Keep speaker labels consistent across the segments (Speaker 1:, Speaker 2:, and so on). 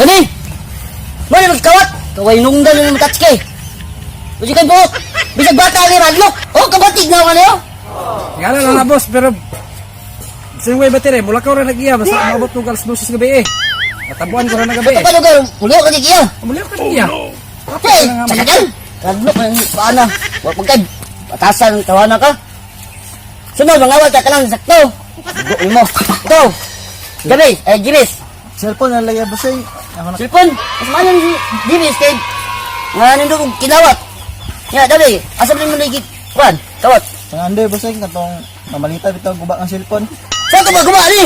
Speaker 1: Gani! Mali magkawat! Kaway nungdan yung matatske! Kasi kayo buhok! Bisag bata ni Radlock! Oh, kabatig na ako niyo!
Speaker 2: Gala lang na boss, pero sino way batire, mula ka rin nag-iya, basta umabot ng alas 12 gabi eh. Natabuan ko rin na gabi eh.
Speaker 1: Ito pa lugar, muliw ka gigiya!
Speaker 2: Mula ka nag-iya.
Speaker 1: Hey! Sakagan! Radlock ang paana! Huwag magkad! Batasan ang tawanan ka! Sunod, mangawal ka lang sakto! Bukoy mo! Ito! Gabi! Giris!
Speaker 3: Cellphone na lagay ba sa'yo?
Speaker 1: Silpon! Mas mahal yung Giris kay... Nga nindog kong kinawat! Nga, Gabi! Asam rin mo na Juan! Kawat!
Speaker 3: Pangande ba sa'yo? Katong mamalita bitaw guba ng cellphone.
Speaker 1: Saan ka ba gumali?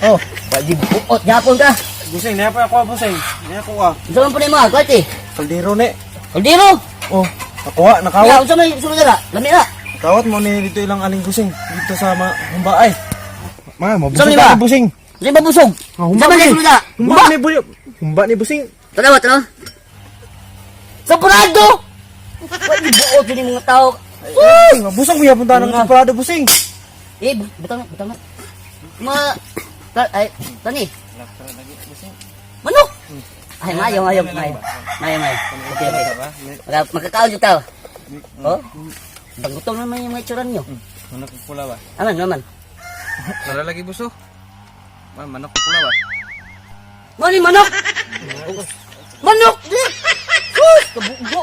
Speaker 3: Oh,
Speaker 1: Wajib buot, yapon ka!
Speaker 2: Busing, naya pa ako busing. Naya ko ka.
Speaker 1: Saan po na yung mga kwate?
Speaker 3: kaldero ni.
Speaker 1: Kaldero!
Speaker 3: Oh, nakuha,
Speaker 1: Kaya,
Speaker 3: nakawat.
Speaker 1: unsa may sunod na? Lami na!
Speaker 3: Nakawat mo ni dito ilang aling busing. Dito sa mga humbaay. Mga,
Speaker 1: Saan
Speaker 3: mabusing
Speaker 1: ba?
Speaker 3: ka busing.
Speaker 1: Saan ba busog? Saan ba na sunod na?
Speaker 3: Humba ni buyo. Humba ni busing.
Speaker 1: Tanawa, tanawa! Sa purado! Wajib buot yun yung mga tao!
Speaker 3: Ay, mabusang mo punta ng separado busing.
Speaker 1: Eh, butang na, butang na. Ay, tani. Manok! Ay, mayo. Okay. Magkakaon dito tao. Oh? Bagutong naman yung mga itsuran nyo.
Speaker 2: Manok ko pula ba?
Speaker 1: Aman.
Speaker 2: Nalalagi buso. Manok ko pula ba?
Speaker 1: Mani, manok! Manok! Sus! Kabugo!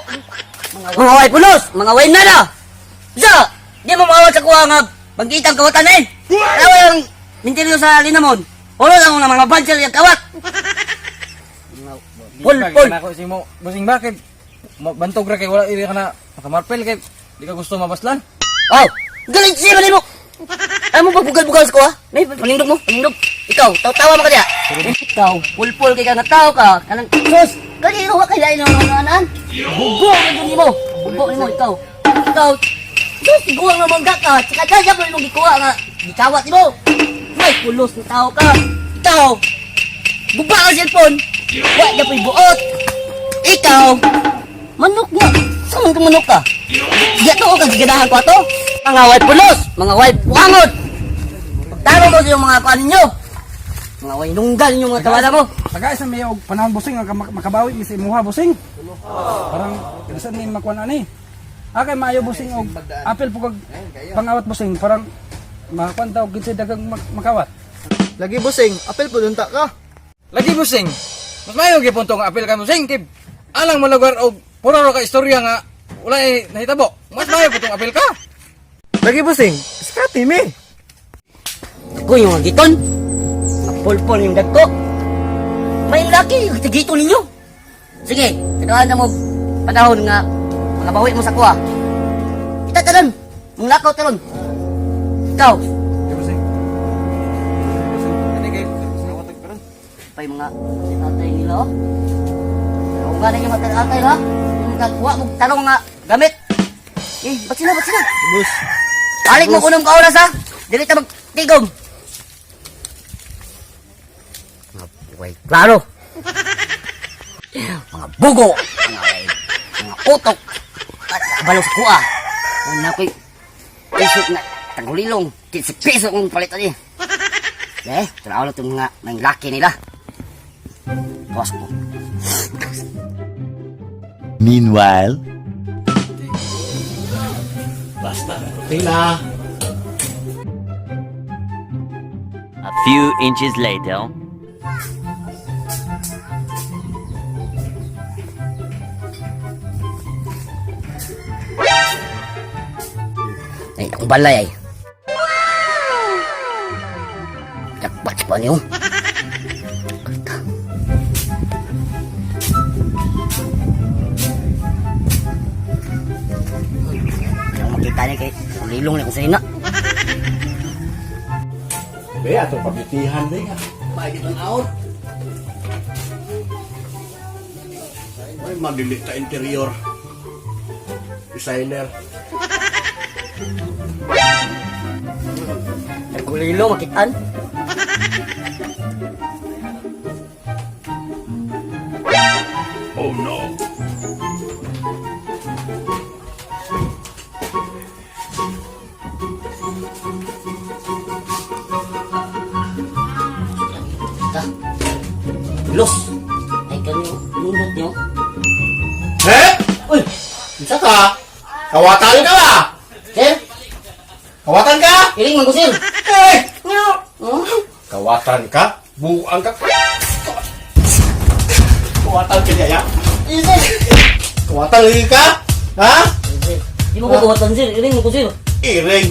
Speaker 1: Mga way pulos! Mga way nada! Isa! Di mo makawat sa kuha nga pagkitang kawatan eh! Tawa yung mintiryo sa linamon! Ulo lang ng mga bansel yung kawat! Pul!
Speaker 2: Ako si mo, busing bakit? Bantog ra kay wala iri ka na makamarpel kay di ka gusto mabaslan.
Speaker 1: Oh! Galing siya ba mo? Ay mo pagbugal-bugal sa kuha? May palindog mo, palindog! Ikaw, tawa mo ka diya! Ikaw, pul-pul kay ka na tao ka! Kanang sus! Kanino ka kailain ng mga anan? Bugo ang dun mo! Bugo mo ikaw! Ikaw! Sus! Guwang na mangga ka! Tsaka dyan mo yung gikuha nga! Gikawat mo! May pulos na tao ka! Ikaw! Bugba ang cellphone! Wala na po'y buot! Ikaw! Manok nga! Saan ka manok ka? Gato ko kagiganahan ko ato! Mga white pulos! Mga white buwangot! Pagtaro mo sa yung mga kuan ninyo! Mga white nunggal yung mga tawanan mo!
Speaker 2: Tagay sa may og panahon busing ang makabawi mi sa imuha busing. Parang kailan ni makuan ani. Akay maayo busing og apel pugag pangawat busing parang makakuan daw kinsa dagang makawat.
Speaker 3: Lagi busing, apel po dunta ka.
Speaker 2: Lagi busing. Mas maayo gyud puntong apel ka busing kay alang mo lugar og puro ra ka istorya nga wala nahitabo. Mas maayo putong apel ka.
Speaker 3: Lagi busing, skati mi.
Speaker 1: Ako yung mga giton! Napulpol yung dagko! May laki, tigito ninyo. Sige, tinawaan na mo panahon nga makabawi mo sa kuha. Kita talan, mong lakaw talon. Ikaw,
Speaker 2: Busing. Ani kay sinawatag karon.
Speaker 1: pa yung mga tatay nila, oh. Kung gano'n yung mga tatay, ha? Yung kuha mo talong nga gamit. Eh, ba't sila?
Speaker 3: Bus.
Speaker 1: Balik mo kunong ka oras, ha? Dili ta magtigom. Wait, klaro. Mga bugo, mga utok, at balo sa kuha. Ang nakoy, pisok na, tagulilong, piso kong palitan niya. Eh, tanaw na itong mga laki nila. Bawas ko.
Speaker 4: Meanwhile, a few inches later.
Speaker 1: Ay, akong balay ay. Dakbat pa niyo. Kaya makita niya kay lilong na kung sa'yo na.
Speaker 5: Be, ato pabitihan be nga.
Speaker 1: Bakit ang out?
Speaker 5: Ay, madilit sa interior. Designer.
Speaker 1: Nagulilo, makitaan.
Speaker 5: Oh no.
Speaker 1: Los.
Speaker 5: ka? Kawatan ka ba?
Speaker 1: Sir,
Speaker 5: Kawatan ka?
Speaker 1: iring man ko, sir.
Speaker 5: Eh!
Speaker 1: Oh,
Speaker 5: Kawatan ka? Buang ka? Kawatan ka niya, ya?
Speaker 1: sir.
Speaker 5: Kawatan lagi ka? Ha?
Speaker 1: Sir, di mo ko buhatan, sir. Iring mo ko, sir.
Speaker 5: Iring.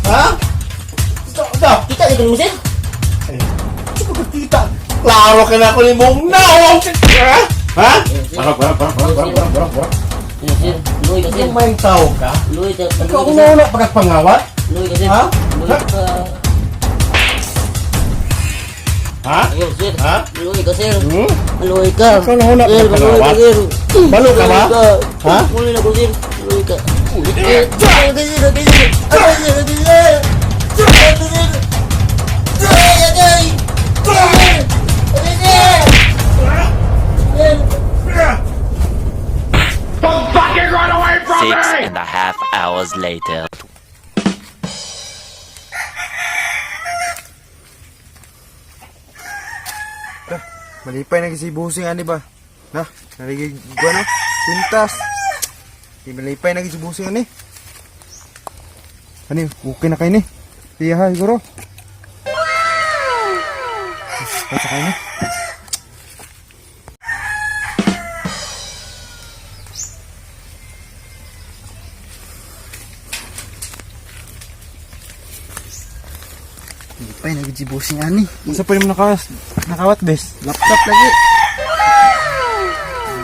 Speaker 5: Ha? Ito.
Speaker 1: Kita dito mo, sir.
Speaker 5: Hindi ko kita. Klaro ka na ako ni mong nawang. Ha? Ha? Barang.
Speaker 1: Sir, sir. Luwi ka, sir.
Speaker 5: Yung may tao ka?
Speaker 1: Luwi ka.
Speaker 5: Ikaw kung nauna pagkapangawat?
Speaker 1: Luwi ka, sir.
Speaker 5: Ha?
Speaker 1: Luwi ka.
Speaker 5: Ha?
Speaker 1: Ayun, sir.
Speaker 5: Ha?
Speaker 1: Luwi ka, sir.
Speaker 5: Hmm?
Speaker 1: Maluwi ka.
Speaker 5: Ikaw na huna
Speaker 1: Sir, maluwi ka,
Speaker 5: pagkapangawat?
Speaker 1: sir.
Speaker 5: Balo ka ba?
Speaker 1: Maluwi
Speaker 5: Ha?
Speaker 1: Muli na ko, sir. Maluwi ka.
Speaker 5: Ulit
Speaker 1: Sir,
Speaker 5: eh.
Speaker 1: okay, sir. Okay, sir. Okay, sir. Okay, sir. Okay, sir. Okay, okay. Okay, sir. Sir.
Speaker 4: 6.5 hours later.
Speaker 3: Malipay na si busing ani ba? Na, narigig ko ano? Pintas. Di malipay na si busing ani. Ani, okay na kayo ni. Tiya siguro. Ay, sakay na.
Speaker 2: Lipay na si busing ani.
Speaker 3: Masa pa rin mo nakawat bes?
Speaker 2: Laptop lagi.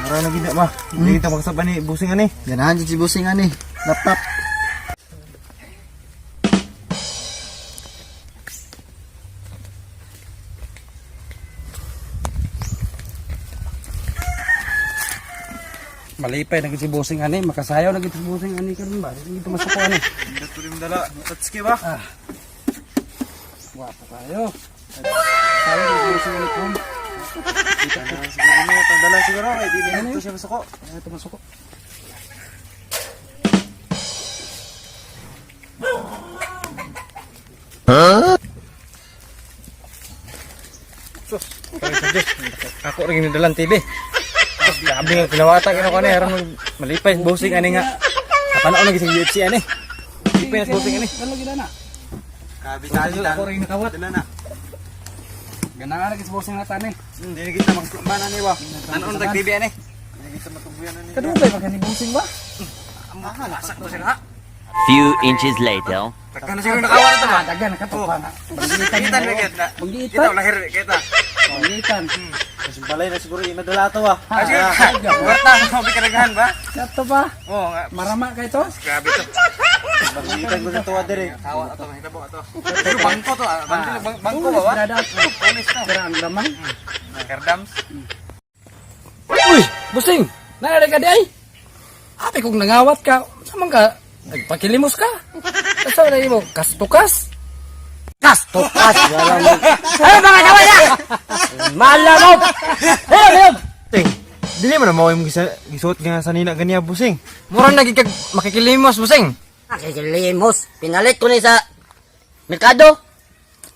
Speaker 3: Mara na gina ba? Hindi kita magsaba ni busing ani.
Speaker 2: Ganahan si busing ani. Laptop. Malipay na si busing ani, makasayaw na si busing ani karon ba? Hindi ito masuko ani.
Speaker 3: Hindi ko rin dala. Tatski ba?
Speaker 2: Wapo kayo. Sayaw na si busing ani kung.
Speaker 3: Siguro mo, tandala siguro. Ay, di na ito siya masuko.
Speaker 2: Ito masuko.
Speaker 3: Ako rin yung dalang TV. Grabe nga kinawata kino ko na aron malipay bossing ani nga. Kapanaon lagi sa UFC ani. Malipay na bossing ani.
Speaker 2: Ano lagi na?
Speaker 3: Kabitali lang. Ako rin nakawat. Na.
Speaker 2: Ganahan na si busing ata ni.
Speaker 3: Hindi na kita magmana ni ba. Nanon tag TV ani. Hindi kita matubuyan ani.
Speaker 2: Kadugay pa ni busing ba?
Speaker 3: Lasak ko siya.
Speaker 4: Few inches later.
Speaker 3: Takkan na siguro nakawat ito ba.
Speaker 2: Dagan na kato pa na.
Speaker 3: Kita na kita.
Speaker 2: Pagdiitan.
Speaker 3: Kita lahir kita.
Speaker 2: Pagdiitan.
Speaker 3: Kasi balay na siguro imadala to ah.
Speaker 2: Ah,
Speaker 3: Sige. Warta mo bikaragahan ba?
Speaker 2: Kato pa.
Speaker 3: Oo nga.
Speaker 2: Marama kay to.
Speaker 3: Grabe to. Bagitan ko sa tuwa dire. Tawa ato mahita mo ato. Pero bangko to ah. Bangko ba ba?
Speaker 2: Dada. Polis na. Pero ang damang.
Speaker 3: Kardams.
Speaker 2: Uy, busing. Nangyari ka di ay. Happy kong nangawat ka. Samang ka. Nagpakilimos ka. Kaso na mo. Kastukas. Kastukas. Ay, mga nawala. Malamog. Hey,
Speaker 3: Ting. Dili man na mao imong gisuot nga sa nina ganiya busing.
Speaker 2: murang nagigag makikilimos, busing.
Speaker 1: Nakikilimos. Pinalit ko na sa merkado.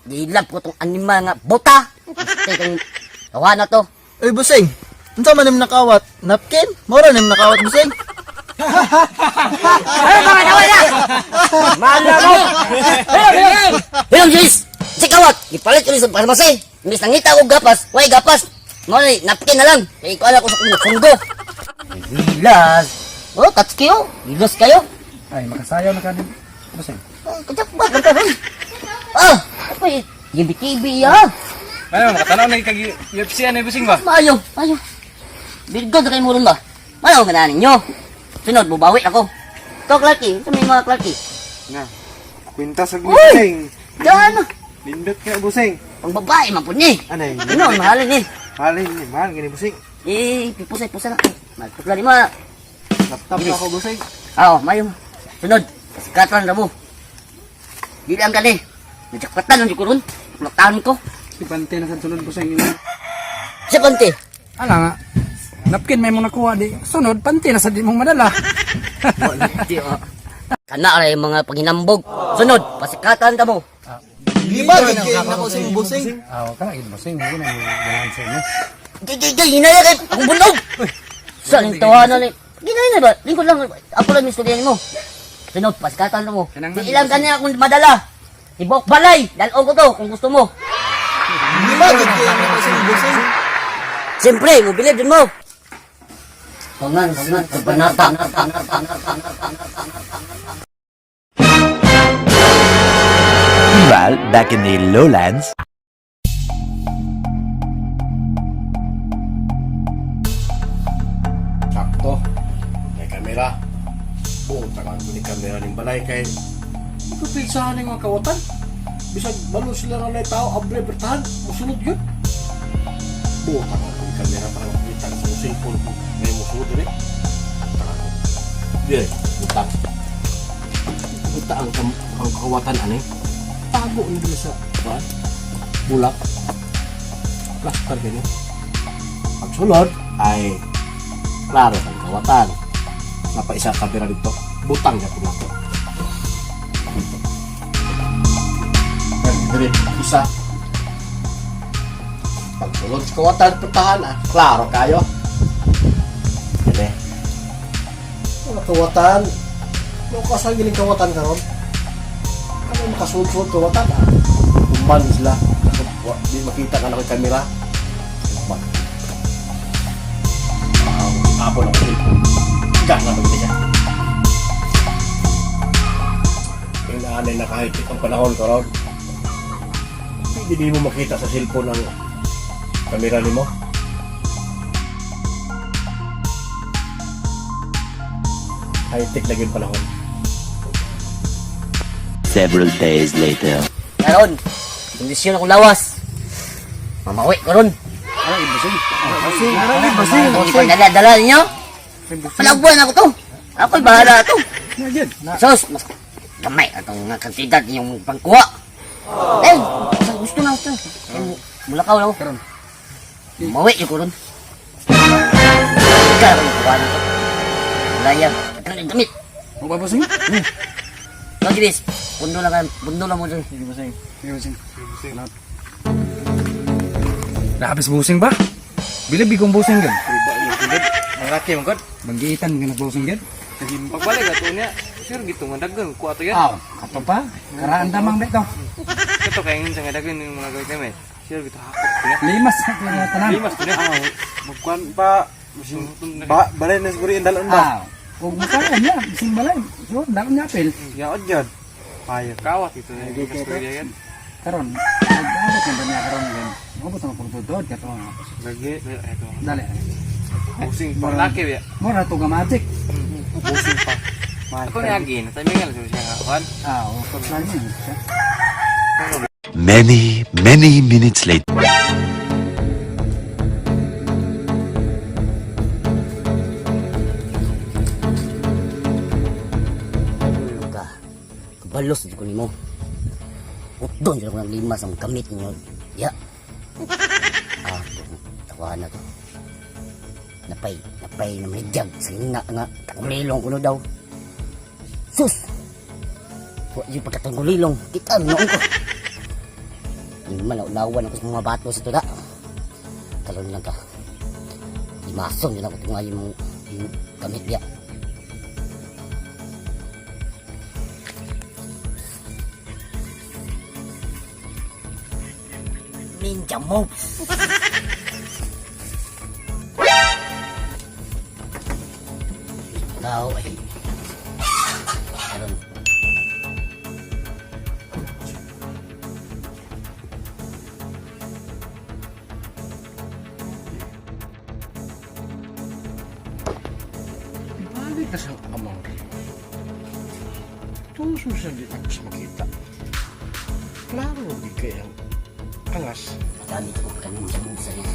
Speaker 1: Gilap ko tong anima nga bota. Kaya gawa na to.
Speaker 6: Uy, busing. Unsa man nim nakawat? Napkin? Mura nim nakawat, busing.
Speaker 1: Ay, mga nawala. Malamog. Hilom, Jis. Si kawat. Ipalit ko rin sa parmasay. Imbis nangita ko gapas. Way gapas. Mga napkin na lang. Kaya ikaw ala ko sa sundo. Gilas. Oh, tatski kayo. Gilas kayo.
Speaker 2: Ay, makasayaw na ka din. Busing.
Speaker 1: Kajakbat lang ka rin. Ah, apa eh. Gibi-gibi ya.
Speaker 3: Ano makatanaw na kag UFC ani busing ba?
Speaker 1: Maayo. Birgod na kayo mo rin ba? Malaw ka na ninyo. Sunod, bubawi ako. Ito, Clarky. Ito may mga Clarky.
Speaker 3: Nga. Kwinta sa busing.
Speaker 1: Diyan.
Speaker 3: Lindot ka busing.
Speaker 1: Pang babae, mapun ni.
Speaker 3: Anay.
Speaker 1: Ano, mahalin ni.
Speaker 3: Halin ni man gini busing.
Speaker 1: Pipusay-pusay na. Magpukla di mga.
Speaker 3: Laptop
Speaker 1: Bilis.
Speaker 3: ako busing.
Speaker 1: Oo, mayo. Sunod. Sikatan na mo. Di lang ka ni. Najakpatan ang sikuron. Kulaktahan ko.
Speaker 2: Ipante na sa sunod, busing.
Speaker 1: Siya pante.
Speaker 2: Ala nga. Napkin may mo nakuha di. Sunod, panty na sa di mong madala.
Speaker 1: Kana rin mga paghinambog. Sunod, pasikatan ka mo.
Speaker 6: Lima, gagawin na ko sa imong busing.
Speaker 2: Aw, kana gid busing, mo na ganan sa inyo.
Speaker 1: Gay, hinaya kay akong bunog. Saan yung tawanan eh? Ginaya na ba? Lingkod lang, ako lang misturyan mo. Sunod, paskatan mo. Di ilang kanya akong madala. Ibok balay, dalon ko to kung gusto mo.
Speaker 6: Lima, gagawin na ko sa imong busing.
Speaker 1: Siyempre, mo bilib din mo. Pangan, kabanata.
Speaker 4: Meanwhile, back in the lowlands.
Speaker 5: Sakto. May kamera. Buong takan ko ni kamera ng balay kay hindi ko pinsahan ng mga kawatan. Bisag balo sila nga na tao, abre bertahan, musunod yun. Buong takan ko ni kamera para makita sa cellphone ko. May musunod rin. Takan ko. Dire, butang. Buta ang kawatan ani. Tago nila sa bulak. Plaster ganyan. Pagsulod ay klaro ang kawatan. Napa isa kamera dito. Butang niya po nato. Dari isa. Pagsulod sa kawatan pertahan klaro kayo. Dire. Mga kawatan. Ano kasang giling kawatan karon? Ano makasulod kawatan Kuman sila. Di makita ka na kay kamera. Kuman. Apon ako dito. Gana ba siya? Inaanay na kahit itong panahon ko ron. Hindi mo makita sa cellphone ang kamera ni mo. High-tech lagi yung panahon.
Speaker 4: Several days later.
Speaker 1: Karon, kondisyon akong lawas. Mamawi karon. Hindi pa dala-dala ninyo? Palabuan ako to. Ako'y bahala to. Sos, mas gamay atong nga kantidad yung pangkuha. Eh, sa gusto na ito. Mulakaw lang ako. Mawi yung karon. Karon, kuha na to. Laya, kataling damit.
Speaker 2: Mo ba busing?
Speaker 1: Lagi bis, bundo lang mo dyan.
Speaker 2: Sige busing. Labis busing ba? Bilib ikong busing gid.
Speaker 3: Malaki man gud.
Speaker 2: Banggitan nga nagbusing gid.
Speaker 3: Pagbalik ato niya. Sir gitu nga daghan ko ato yan.
Speaker 2: Aw, ato pa. Karaan damang dito.
Speaker 3: Ito kay ngin sa nga daghan yung mga gawin kami. Sir gitu hakot niya.
Speaker 2: Limas na tanan.
Speaker 3: Limas to niya. Magkuan pa balay na siguro yung dalon
Speaker 2: Ah, kung makaya niya, bising balay. So, dapat niya apel.
Speaker 3: Yaod yun. Paya kawat ito na yung kastorya yan.
Speaker 2: Karon, nag-abot na ba niya karon gan? Mabot na pagtutod kato nga.
Speaker 3: Lagi, ito.
Speaker 2: Dali.
Speaker 3: Busing pa. Laki ya.
Speaker 2: Mura to gamatik.
Speaker 3: Busing pa. Ako ni Agin. Sabi nga lang siya nga. Juan.
Speaker 2: Ah, o kaplan niya.
Speaker 4: Many minutes later.
Speaker 1: Ka, kabalos di ko ni mo. Utdon sila ko ng limas ang kamit niyo. Ya. Tawa na to. Napay na medyag sa hina nga tagulilong kuno daw. Sus! Huwag yung pagkatagulilong, kita noon ko. Hindi man naulawan ako sa mga bato sa ito da. Talon lang ka. Imason din ako ito nga yung kamit niya. Ninja moves! Ikaw ay meron.
Speaker 5: Balik na sa amang. Tuso siya di ako sa makita. Klaro, di kaya angas.
Speaker 1: Gamit ko ka ninja moves sa iyo.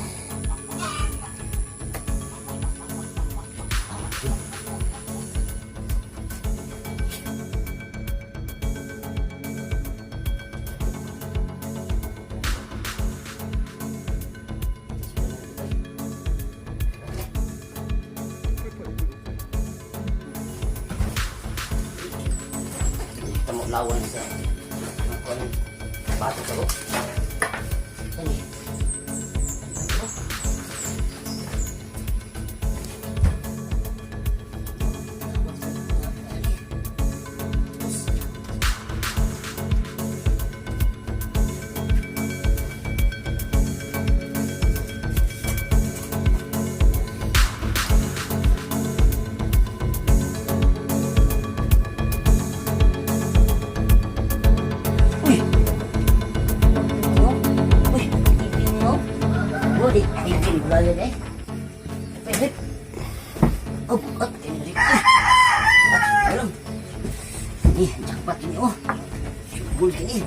Speaker 1: Lawan sa Batok ako. Dali. Uy! Uy! Tipin mo? Budi, tipin ko lang yun eh. Pwede. Oh, bukat. Tinalik. Alam. Ini, jackpot ini oh. Syubul kini.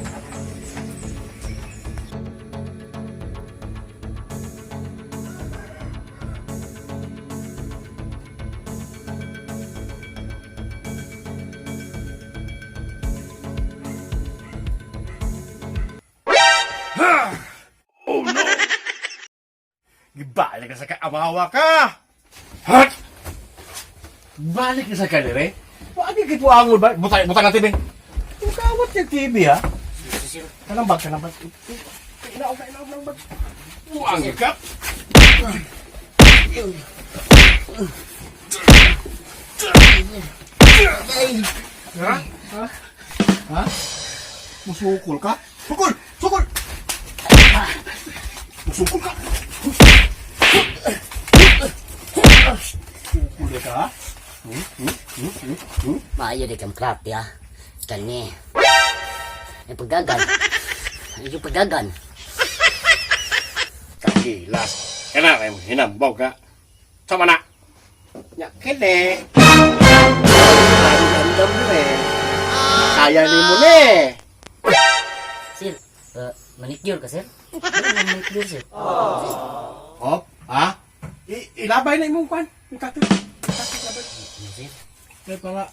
Speaker 5: Gibalik ka sa kaamawa ka! Hat! Balik ka sa kalire? Bakit kita angol ba? Butang ng TV. Yung kawat yung TV ha? Kalambag. Kalambag. Buang ka! Ha? Ha? Musukul ka? Sukul! Musukul ka! Sukul ka ha?
Speaker 1: Maayo di kang crap ya. Kani. Yung pagdagan.
Speaker 5: Kagilas. Kena kayo hinambaw ka. Sama na. Ya, kene. Andam ni. Kaya ni mo ni.
Speaker 1: Sir, manicure ka sir? Manicure sir.
Speaker 5: Hop, ha? Ilabay na imong kwan. Ikatu.
Speaker 1: Sir.
Speaker 5: Kaya pala.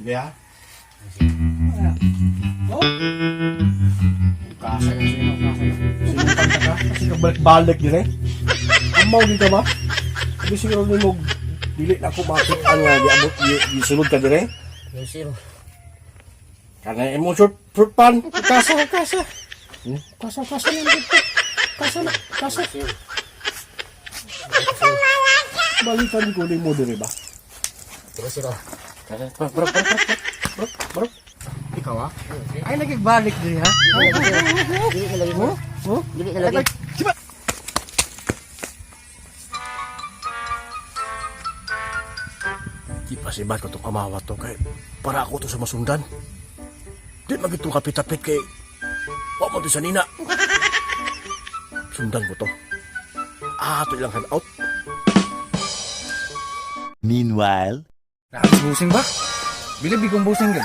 Speaker 5: Dia. Oh. Kasa yung sino. Sino ka? Kasi kabalik-balik din eh. Amaw din ka ba? Hindi siguro din mo dili na ako makitaan nga di sunod ka din eh.
Speaker 1: Yes sir.
Speaker 5: Karena emo fruit pan. Kasa. Kasa na. Kasa. Balikan ko din mo din ba?
Speaker 1: Pero sir oh.
Speaker 5: Bro. Ikaw ah? Ay nagigbalik din ha?
Speaker 1: Dili na lagi mo. Dili na lagi.
Speaker 5: Sipa! Di pa si Bad ko itong kamawat to kay para ako to sa masundan. Di magitong kapit-apit kay wak mo to sa nina. Sundan ko to. Ito ilang hand out.
Speaker 4: Meanwhile,
Speaker 3: Nakabis busing ba? Bilib kong busing gan.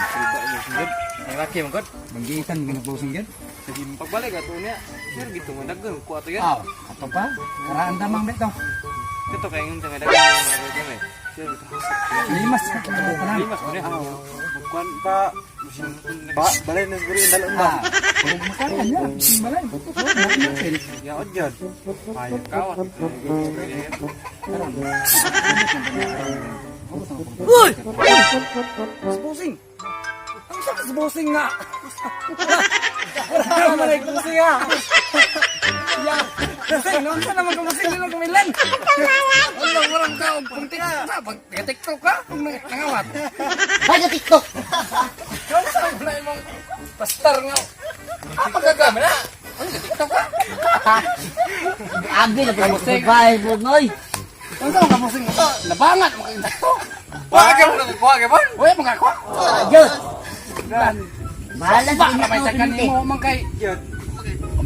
Speaker 3: Ang laki mong god.
Speaker 2: Manggitan ng busing yan.
Speaker 3: Sige pagbalik ato niya. Sir gitu ngadagan ko ato yan.
Speaker 2: Ato pa? Karaan damang beto.
Speaker 3: Ito kay ngin tanga dagan mga gan eh. Sir gitu.
Speaker 2: Limas.
Speaker 3: Limas mo niya. Bukan pa pa balay na siguro yung dalon ba?
Speaker 2: Makalan yan. Simbalay.
Speaker 3: Ya odjad. Ayo kawat.
Speaker 2: Uy! Busing! Ang sakit sa busing nga! Ang malay busing nga! Ya! Busing! Noon ka naman kumusing nila kumilan! Allah, walang tao! Kung TikTok ka? Kung nangawat!
Speaker 1: Baga TikTok.
Speaker 2: Noon sa wala mong pastar nga! Apa gagamit na? TikTok ka?
Speaker 1: Abi na po bahay mo noy.
Speaker 2: Noon sa mga busing ito! Nabangat! Makita ko!
Speaker 3: Kuha ka mo kuha ka bon.
Speaker 2: Uy, mga kwa!
Speaker 1: Ayos. Bahala sa
Speaker 2: Baka may tagan
Speaker 1: inyo.
Speaker 2: mo man kay...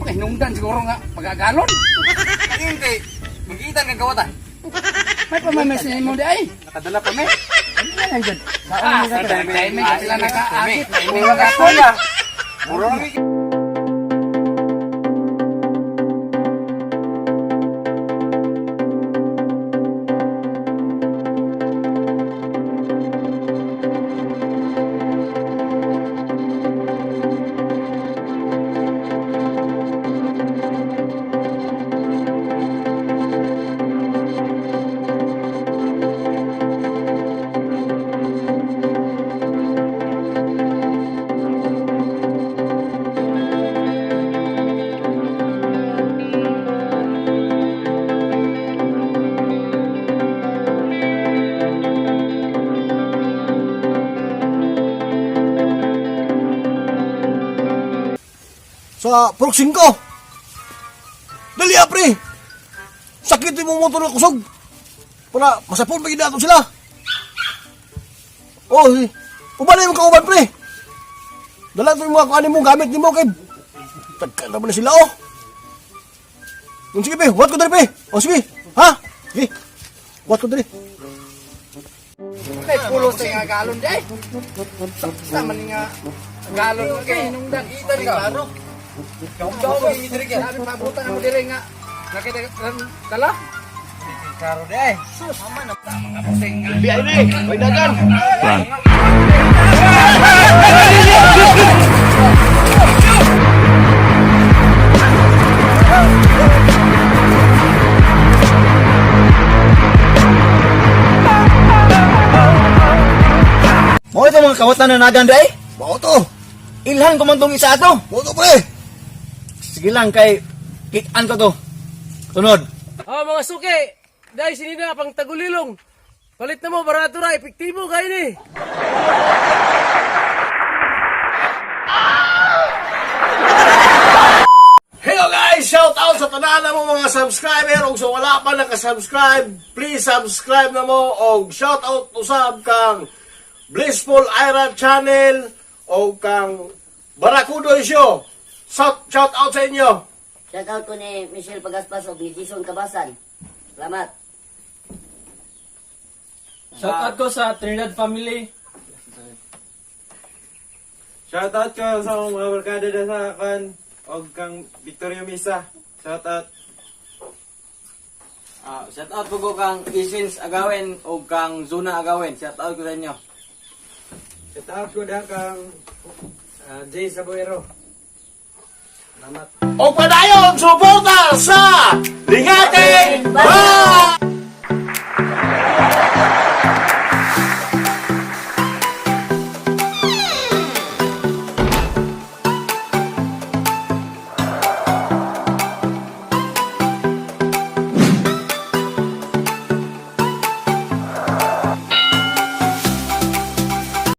Speaker 2: Hinungdan siguro nga pagagalon.
Speaker 3: Hindi. Magkita kang kawatan.
Speaker 2: May pamamasin mo di ay.
Speaker 3: Nakadala pa me.
Speaker 1: Ano yan dyan?
Speaker 2: Sa dahil may sila nakaakit.
Speaker 3: May mga kuya. Puro lang
Speaker 5: sa Purok 5. Dali pre. Sakitin mo motor ng kusog. Para masapon pa ginato sila. Oh, ubalay mo kauban pre. Dala ito yung mga kuhanin mo, gamit ni mo kay tagka naman na sila oh. Sige pre, what ko dali pre. Oh sige, ha? Sige, what ko dali.
Speaker 3: Kay pulo sa nga galon day. Sama ni nga galon kay nung dagita ni klaro. Daw mo ni diri kay sabi pabutan mo diri nga. Nakita dala. Klaro day. Sus, mama na mga pusing.
Speaker 5: Biay ni, may dagan.
Speaker 6: Mo ito mga kawatan na nagan day.
Speaker 5: Bao to.
Speaker 6: Ilhan ko man tong isa ato.
Speaker 5: Bao to pre.
Speaker 6: Sige lang kay kikan ko to. Tunod.
Speaker 7: Oh, mga suki! Dahil sinina pang tagulilong. Palit na mo, barato ra, epektibo kayo ni.
Speaker 5: Hello guys! Shout out sa tanan na mo mga subscriber o sa wala pa nakasubscribe, please subscribe na mo o shout out usab kang Blissful Ira Channel o kang Barakudo Show. Shout out sa inyo.
Speaker 1: Shout out ko ni Michelle Pagaspas o ni Jason Kabasan. Salamat.
Speaker 7: Shoutout ko sa Trinidad family.
Speaker 3: Shoutout ko sa mga barkada da sa kan og kang Victorio Misa. Shoutout.
Speaker 8: Shoutout po ko kang Isins Agawen o kang Zuna Agawen. Shoutout ko sa inyo.
Speaker 3: Shoutout ko da kang Jay Sabuero.
Speaker 5: O padayon suporta sa Lingating Balikan!